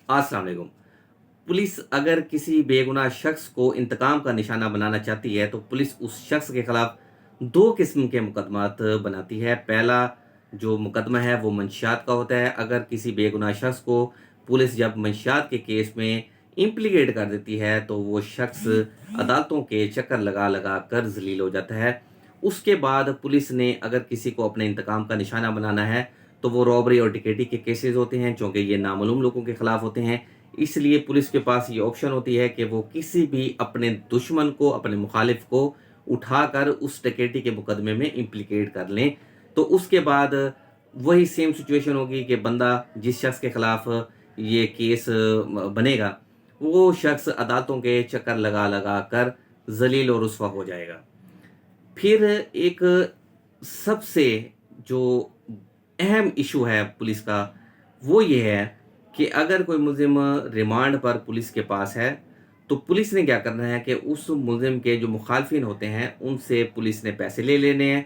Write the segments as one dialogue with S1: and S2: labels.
S1: अस्सलाम वालेकुम। पुलिस अगर किसी बेगुनाह शख्स को इंतकाम का निशाना बनाना चाहती है तो पुलिस उस शख्स के खिलाफ दो किस्म के मुकदमात बनाती है। पहला जो मुकदमा है वो मंशियात का होता है। अगर किसी बेगुनाह शख्स को पुलिस जब मंशियात के केस में इम्प्लीकेट कर देती है तो वो शख्स अदालतों के चक्कर लगा लगा कर जलील हो जाता है। उसके बाद पुलिस ने अगर किसी को अपने इंतकाम का निशाना बनाना है तो वो रॉबरी और डिकेटी के केसेस होते हैं, चूँकि ये नामालूम लोगों के खिलाफ होते हैं। इसलिए पुलिस के पास ये ऑप्शन होती है कि वो किसी भी अपने दुश्मन को, अपने मुखालिफ को उठाकर उस डकैती के मुकदमे में इम्प्लीकेट कर लें। तो उसके बाद वही सेम सिचुएशन होगी कि बंदा जिस शख्स के खिलाफ ये केस बनेगा, वो शख्स अदालतों के चक्कर लगा लगा कर जलील और रुस्वा हो जाएगा। फिर एक सबसे जो अहम इशू है पुलिस का, वो ये है कि अगर कोई मुल्ज़िम रिमांड पर पुलिस के पास है, तो पुलिस ने क्या करना है कि उस मुल्ज़िम के जो मुखालफिन होते हैं, उनसे पुलिस ने पैसे ले लेने हैं।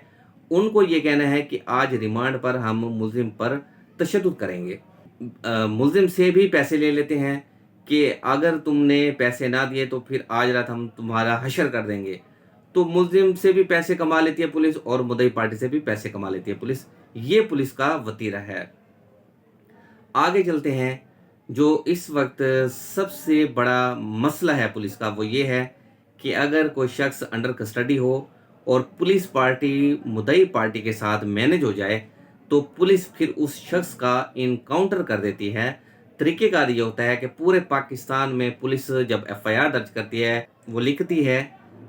S1: उनको ये कहना है कि आज रिमांड पर हम मुल्ज़िम पर तशद्दुद करेंगे। मुल्ज़िम से भी पैसे ले लेते हैं कि अगर तुमने पैसे ना दिए तो फिर आज रात हम तुम्हारा हशर कर देंगे। तो मुल्ज़िम से भी पैसे कमा लेती है पुलिस और मुद्दई पार्टी से भी पैसे कमा लेती है पुलिस। ये पुलिस का वतीरा है। आगे चलते हैं। जो इस वक्त सबसे बड़ा मसला है पुलिस का, वो ये है कि अगर कोई शख्स अंडर कस्टडी हो और पुलिस पार्टी मुद्दई पार्टी के साथ मैनेज हो जाए, तो पुलिस फिर उस शख्स का इनकाउंटर कर देती है। तरीक़ेकार ये होता है कि पूरे पाकिस्तान में पुलिस जब एफआईआर दर्ज करती है, वो लिखती है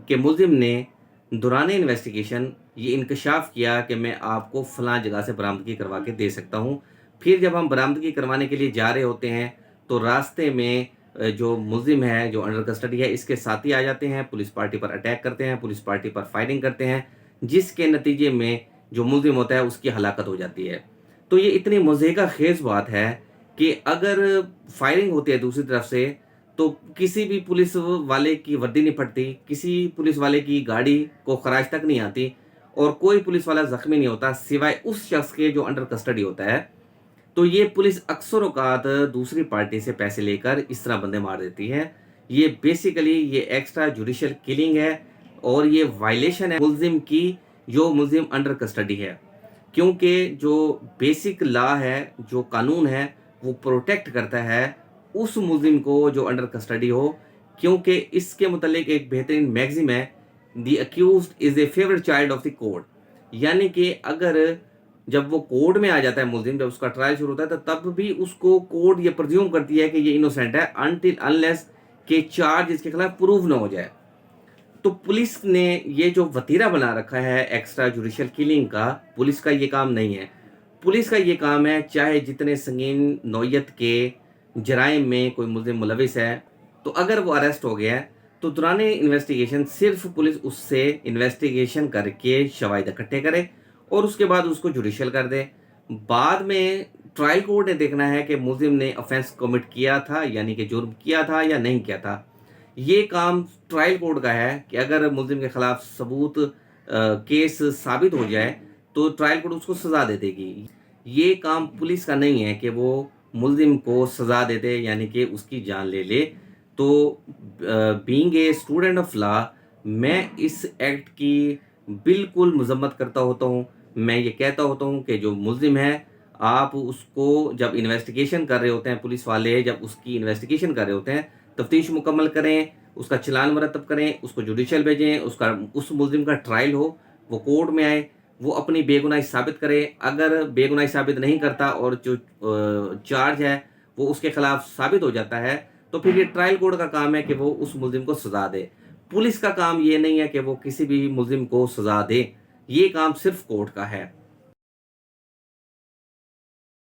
S1: कि मुल्ज़िम ने दौरान इन्वेस्टिगेशन ये इंकशाफ किया कि मैं आपको फ़लाँ जगह से बरामदगी करवा के दे सकता हूँ। फिर जब हम बरामदगी करवाने के लिए जा रहे होते हैं तो रास्ते में जो मुल्ज़िम है, जो अंडर कस्टडी है, इसके साथी आ जाते हैं, पुलिस पार्टी पर अटैक करते हैं, पुलिस पार्टी पर फायरिंग करते हैं, जिसके नतीजे में जो मुल्ज़िम होता है उसकी हलाकत हो जाती है। तो ये इतनी मज़े का ख़ेज़ बात है कि अगर फायरिंग होती है दूसरी तरफ से, तो किसी भी पुलिस वाले की वर्दी नहीं फटती, किसी पुलिस वाले की गाड़ी को खराज तक नहीं आती और कोई पुलिस वाला ज़ख्मी नहीं होता सिवाय उस शख्स के जो अंडर कस्टडी होता है। तो ये पुलिस अक्सर औकात दूसरी पार्टी से पैसे लेकर इस तरह बंदे मार देती है। ये बेसिकली ये एक्स्ट्रा जुडिशियल किलिंग है और ये वायलेशन है मुल्ज़िम की, जो मुल्ज़िम अंडर कस्टडी है। क्योंकि जो बेसिक लॉ है, जो कानून है, वो प्रोटेक्ट करता है उस मुल्ज़िम को जो अंडर कस्टडी हो। क्योंकि इसके मुतालिक एक बेहतरीन मैगज़ीम है, the accused is a favourite child of the court. यानी कि अगर जब वो कोर्ट में आ जाता है मुल्ज़िम, जब उसका ट्रायल शुरू होता है, तो तब भी उसको कोर्ट ये प्रिज्यूम करती है कि ये इनोसेंट है अनटिल अनलेस के चार्ज इसके खिलाफ प्रूव ना हो जाए। तो पुलिस ने ये जो वतीरा बना रखा है एक्स्ट्रा जुडिशियल किलिंग का, पुलिस का ये काम नहीं है। पुलिस का ये काम है, चाहे जितने संगीन नौयत के जराइम में कोई मुल्ज़िम मुलविस है, तो अगर वो अरेस्ट हो गया है तो दौरान इन्वेस्टिगेशन सिर्फ पुलिस उससे इन्वेस्टिगेशन करके शवाहिद इकट्ठे करे और उसके बाद उसको जुडिशियल कर दे। बाद में ट्रायल कोर्ट ने देखना है कि मुल्ज़िम ने ऑफेंस कमिट किया था, यानी कि जुर्म किया था या नहीं किया था। ये काम ट्रायल कोर्ट का है कि अगर मुल्ज़िम के खिलाफ सबूत केस साबित हो जाए तो ट्रायल कोर्ट उसको सज़ा दे देगी। ये काम पुलिस का नहीं है कि वो मुल्ज़िम को सज़ा दे दे, यानी कि उसकी जान ले ले। तो being a student of law, मैं इस एक्ट की बिल्कुल मजम्मत करता होता हूँ। मैं ये कहता होता हूँ कि जो मुल्ज़िम है, आप उसको जब इन्वेस्टिगेशन कर रहे होते हैं, पुलिस वाले जब उसकी इन्वेस्टिगेशन कर रहे होते हैं, तफ्तीश मुकम्मल करें, उसका चालान मरतब करें, उसको जुडिशियल भेजें, उसका उस मुल्ज़िम का ट्रायल हो, वो कोर्ट में आए, वो अपनी बेगुनाही साबित करे। अगर बेगुनाही साबित नहीं करता और जो चार्ज है वो उसके खिलाफ साबित हो जाता है, तो फिर ये ट्रायल कोर्ट का काम है कि वो उस मुल्ज़िम को सज़ा दे। पुलिस का काम ये नहीं है कि वो किसी भी मुल्ज़िम को सज़ा दे, ये काम सिर्फ कोर्ट का है।